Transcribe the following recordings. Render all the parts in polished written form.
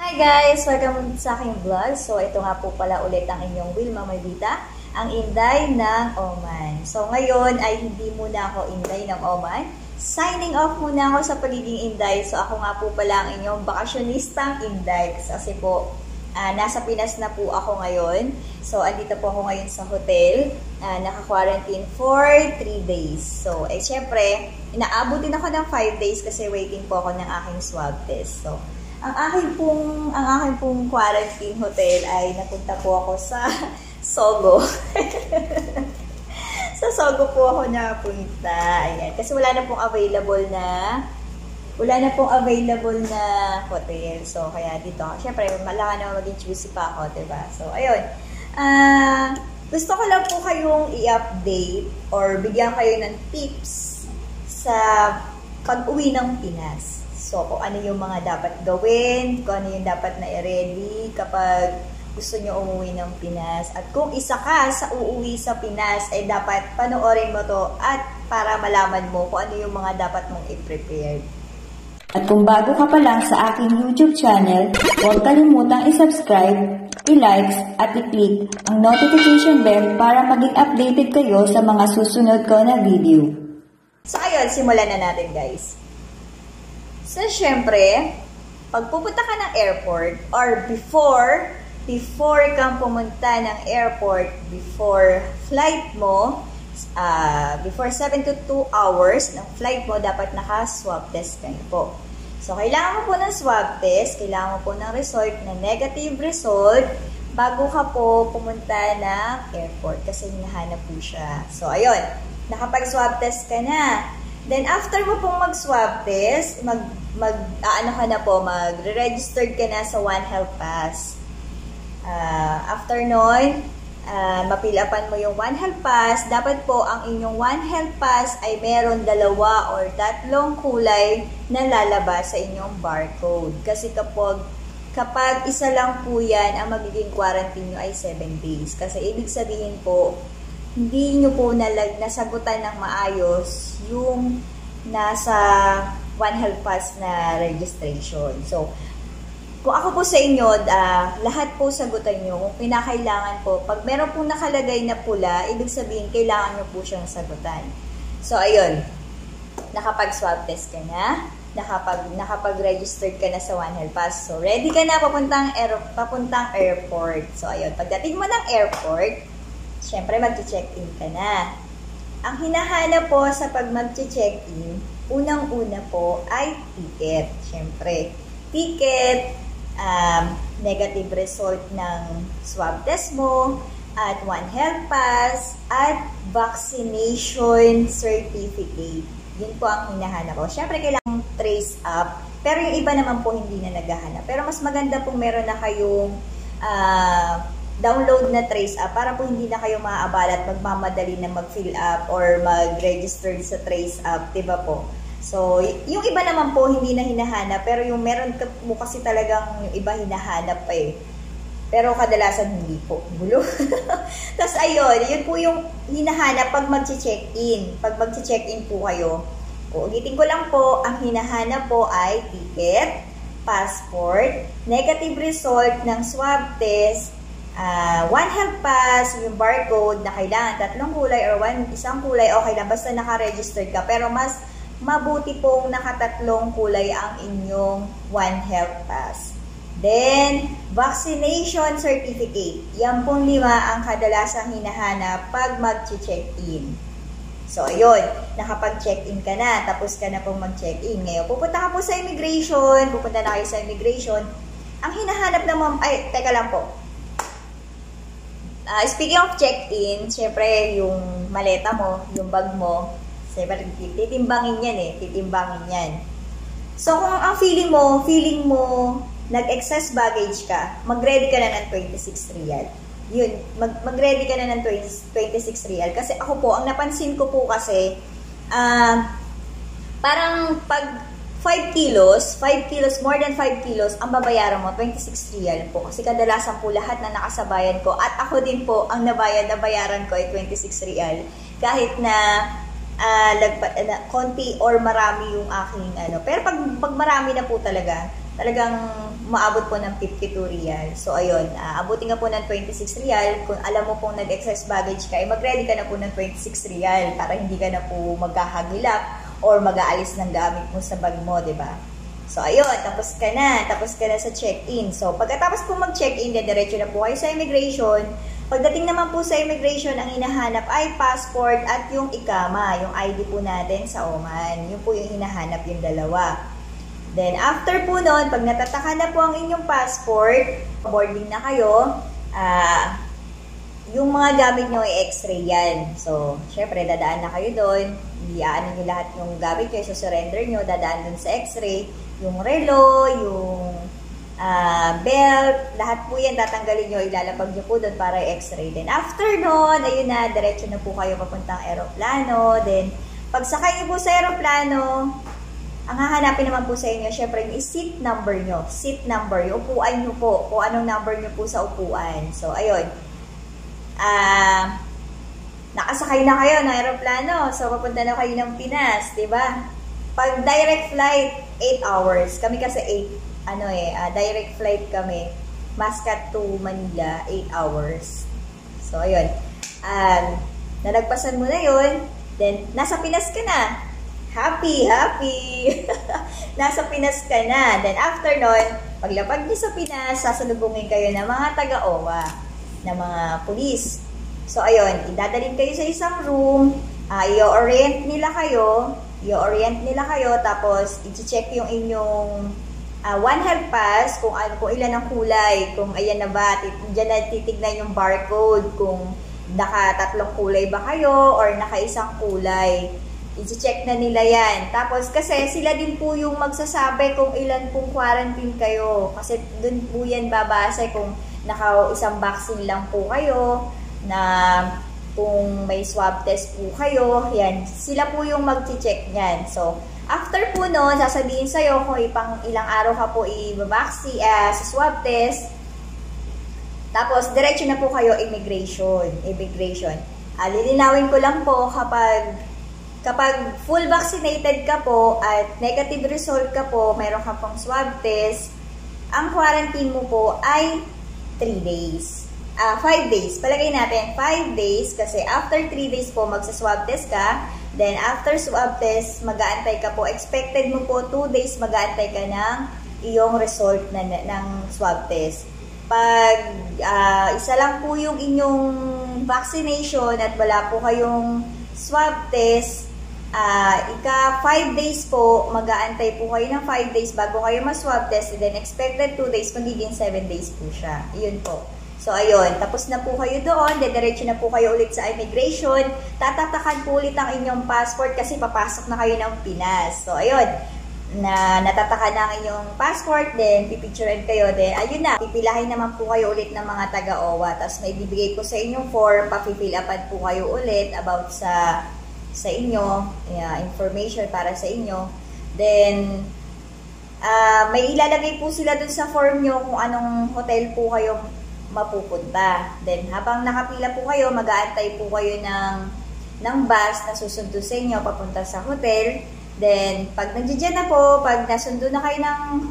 Hi guys! Welcome sa aking vlog. So ito nga po pala ulit ang inyong Wilma Maybita, ang Inday ng Oman. So ngayon ay hindi muna ako Inday ng Oman. Signing off muna ako sa pagiging Inday. So ako nga po pala ang inyong bakasyonistang Inday. Kasi po nasa Pinas na po ako ngayon. So andito po ako ngayon sa hotel. Naka-quarantine for 3 days. So syempre, inaabot din ako ng 5 days kasi waiting po ako ng aking swab test. So ang aking pong quarantine hotel ay napunta po ako sa Sogo. Sa Sogo po ako napunta. Ayan. Kasi wala na pong available na hotel. So, kaya dito. Siyempre, malaka naman maging choosy pa ako, diba? So, ayun. Gusto ko lang po kayong i-update or bigyan kayo ng tips sa pag-uwi ng Pinas. So, kung ano yung mga dapat gawin, kung ano yung dapat na i-ready kapag gusto nyo umuwi ng Pinas. At kung isa ka sa uuwi sa Pinas, ay dapat panoorin mo to at para malaman mo kung ano yung mga dapat mong i-prepare. At kung bago ka pa lang sa aking YouTube channel, huwag kalimutang i-subscribe, i-likes at i-click ang notification bell para maging updated kayo sa mga susunod ko na video. So, ayun, simulan na natin guys. So, syempre, pag pupunta ka ng airport or before kang pumunta ng airport, before flight mo, before 7 to 2 hours ng flight mo, dapat naka-swab test kayo po. So, kailangan mo po ng swab test, kailangan mo po ng result na negative result bago ka po pumunta ng airport kasi hinahanap po siya. So, ayun, nakapag-swab test ka na. Then, after mo pong mag-swab test, magre-registered ka na sa One Health Pass. After nun, mapilapan mo yung One Health Pass. Dapat po ang inyong One Health Pass ay meron 2 or 3 kulay na lalabas sa inyong barcode. Kasi kapag isa lang po yan, ang magiging quarantine nyo ay 7 days. Kasi ibig sabihin po, hindi nyo po nasagutan ng maayos yung nasa One Health Pass na registration. So, kung ako po sa inyo, lahat po sagutan nyo. Kung pinakailangan po, pag meron pong nakalagay na pula, ibig sabihin, kailangan nyo po siyang sagutan. So, ayun, nakapag-swab test ka na, nakapag-registered ka na sa One Health Pass. So, ready ka na papuntang airport. So, ayun, pagdating mo ng airport, syempre, mag-check-in ka na. Ang hinahanap po sa pag mag-check-in, unang-una po ay ticket. Syempre, ticket, negative result ng swab test mo, at One Health Pass, at vaccination certificate. Yun po ang hinahanap po. Syempre, kailangan trace up. Pero yung iba naman po hindi na naghahanap. Pero mas maganda po meron na kayong download na trace up para po hindi na kayo maaabala at magmamadali na mag-fill up or mag-register sa trace up, diba po? So, yung iba naman po hindi na hinahanap, pero yung meron mo kasi talagang yung iba hinahanap pa eh. Pero kadalasan hindi po. Gulo. Tapos ayun, yun po yung hinahanap pag mag-check-in. Pag mag-check-in po kayo. Ulitin ko lang po, ang hinahanap po ay ticket, passport, negative result ng swab test, One Health Pass, yung barcode na kailangan 3 kulay or isang kulay, okay lang, basta naka-registered ka. Pero mas mabuti pong naka-3 kulay ang inyong One Health Pass. Then, vaccination certificate. Yan pong 5 ang kadalasang hinahanap pag mag-check-in. So, ayun, nakapag-check-in ka na, tapos ka na pong mag-check-in. Ngayon, pupunta ka po sa immigration, pupunta na kayo sa immigration. Ang hinahanap naman, teka lang po. Speaking of check-in, syempre yung maleta mo, yung bag mo, syempre titimbangin yan eh, titimbangin yan. So kung ang feeling mo, nag-excess baggage ka, mag-ready ka na ng 26 real. Yun, mag-ready ka na ng 26 real. Kasi ako po, ang napansin ko po kasi, parang pag 5 kilos, more than 5 kilos, ang babayaran mo, 26 real po. Kasi kadalasan po lahat na nakasabayan ko, at ako din po, ang nabayaran ko ay 26 real. Kahit na konti or marami yung aking Pero pag marami na po talaga, talagang maabot po ng 52 real. So, ayun, abutin ka po ng 26 real. Kung alam mo pong nag-excess baggage ka, mag-ready ka na po ng 26 real para hindi ka na po magkahagilap or mag-aalis ng gamit mo sa bag mo, diba? So, ayun, tapos ka na sa check-in. So, pagkatapos po mag-check-in, diretso na po kayo sa immigration. Pagdating naman po sa immigration, ang hinahanap ay passport at yung ikama, yung ID po natin sa Oman. Yun po yung hinahanap, yung dalawa. Then, after po nun, pag natataka na po ang inyong passport, boarding na kayo, yung mga gamit nyo ay x-ray yan. So, syempre, dadaan na kayo doon, iaanin nyo lahat yung gamit nyo, surrender nyo, dadaan doon sa x-ray, yung relo, yung belt, lahat po yan tatanggalin nyo, ilalapag nyo po doon para x-ray. Then, after nun, ayun na, diretso na po kayo papuntang aeroplano. Then, pagsakay nyo po sa aeroplano, ang hahanapin naman po sa inyo, syempre, yung seat number nyo. Seat number, yung upuan nyo po. Kung anong number nyo po sa upuan. So, ayun. Nakasakay na kayo ng aeroplano. So, papunta na kayo ng Pinas, diba? Pag direct flight, 8 hours. Kami kasi direct flight kami. Muscat to Manila, 8 hours. So, ayun. Nalagpasan mo na yun. Then, nasa Pinas ka na. Happy! Nasa Pinas ka na. Then after nun, paglapag niyo sa Pinas, sasalubungin kayo ng mga taga-OWA, ng mga pulis. So, ayun, idadalhin kayo sa isang room, i-orient nila kayo, tapos i-check yung inyong One Health Pass, kung ilan ang kulay, kung ayan na ba, dyan na titignan yung barcode, kung naka-3 kulay ba kayo, or naka-1 kulay. I-check na nila yan. Tapos, kasi sila din po yung magsasabi kung ilan pong quarantine kayo. Kasi dun po yan babase kung naka-1 vaccine lang po kayo, na kung may swab test po kayo, yan. Sila po yung mag-check yan. So, after po nun, sasabihin sa'yo kung ilang araw ka po i-vaccine sa swab test. Tapos, diretso na po kayo immigration. Lilinawin ko lang po kapag full vaccinated ka po at negative result ka po, mayroon ka pong swab test, ang quarantine mo po ay 3 days. 5 days. Palagay natin 5 days kasi after 3 days po magsa-swab test ka. Then after swab test, mag-aantay ka po. Expected mo po 2 days mag-aantay ka ng iyong result ng swab test. Pag isa lang po yung inyong vaccination at wala po kayong swab test, 5 days po, mag-aantay po kayo ng 5 days bago kayo ma-swab test, and then expected 2 days, magiging 7 days po siya. Iyon po. So, ayun. Tapos na po kayo doon, diretso na po kayo ulit sa immigration. Tatatakan po ulit ang inyong passport kasi papasok na kayo ng Pinas. So, ayun. Natatakan na ang inyong passport, then pipicturean kayo, then ayun na. Pipilahin naman po kayo ulit ng mga taga-OWA. Tapos may bibigay ko sa inyong form, papifill upan po kayo ulit about sa inyo, information para sa inyo. Then, may ilalagay po sila dun sa form nyo kung anong hotel po kayo mapupunta. Then, habang nakapila po kayo, mag-aantay po kayo ng bus na susundo sa inyo papunta sa hotel. Then, pag nandiyan na po, pag nasundo na kayo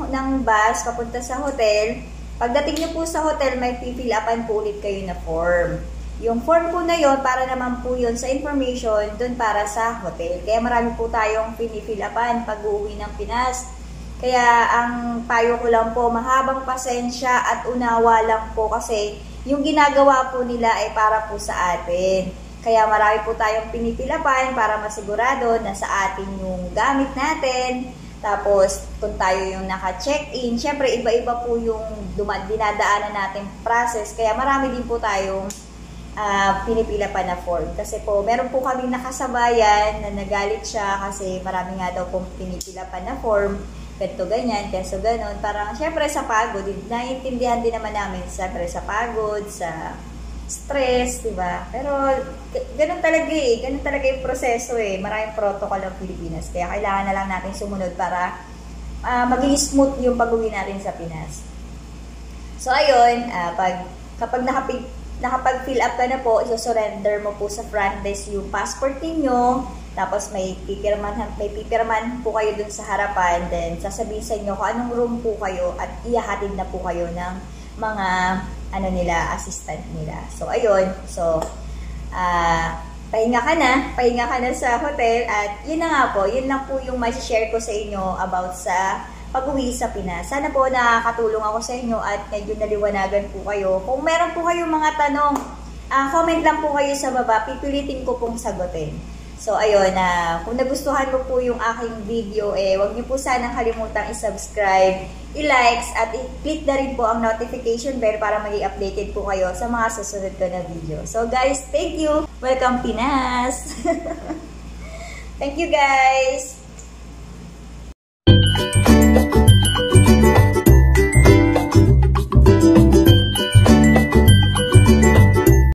ng bus papunta sa hotel, pagdating nyo po sa hotel, may pifill upan po ulit kayo na form. Yung form po na yon para naman po yun sa information dun para sa hotel. Kaya marami po tayong pinifill upan pag uuwi ng Pinas. Kaya ang payo ko lang po, mahabang pasensya at unawa lang po kasi yung ginagawa po nila ay para po sa atin. Kaya marami po tayong pinifill upan para masigurado na sa atin yung gamit natin. Tapos, kung tayo yung naka-check-in, syempre iba-iba po yung dinadaanan natin process. Kaya marami din po tayong pinipila pa na form. Kasi po, meron po kami nakasabayan na nagalit siya kasi marami nga daw pong pinipila pa na form. Ganito, ganyan, keso ganon. Parang, syempre sa pagod, naiintindihan din naman namin, syempre sa pagod, sa stress, diba? Pero, ganun talaga ganun talaga yung proseso Maraming protocol ng Pilipinas. Kaya kailangan na lang natin sumunod para maging smooth yung pag-uwi natin sa Pinas. So, ayun, kapag nakapag-fill up ka na po, iso-surrender mo po sa front desk yung passport ninyo. Tapos may pipirman po kayo dun sa harapan. Then sasabihin sa inyo kung anong room po kayo at ihahatid na po kayo ng mga assistant nila. So ayun. So pahinga ka na sa hotel at yun na nga po, yun lang po yung ma-share ko sa inyo about sa pag-uwi sa Pinas. Sana po nakakatulong ako sa inyo at medyo naliwanagan po kayo. Kung meron po kayong mga tanong, comment lang po kayo sa baba, pipilitin ko pong sagutin. So, ayun, kung nagustuhan mo po yung aking video, huwag niyo po sanang kalimutang i-subscribe, i-likes, at i-click na rin po ang notification bell para maging updated po kayo sa mga susunod ko na video. So, guys, thank you! Welcome, Pinas! Thank you, guys!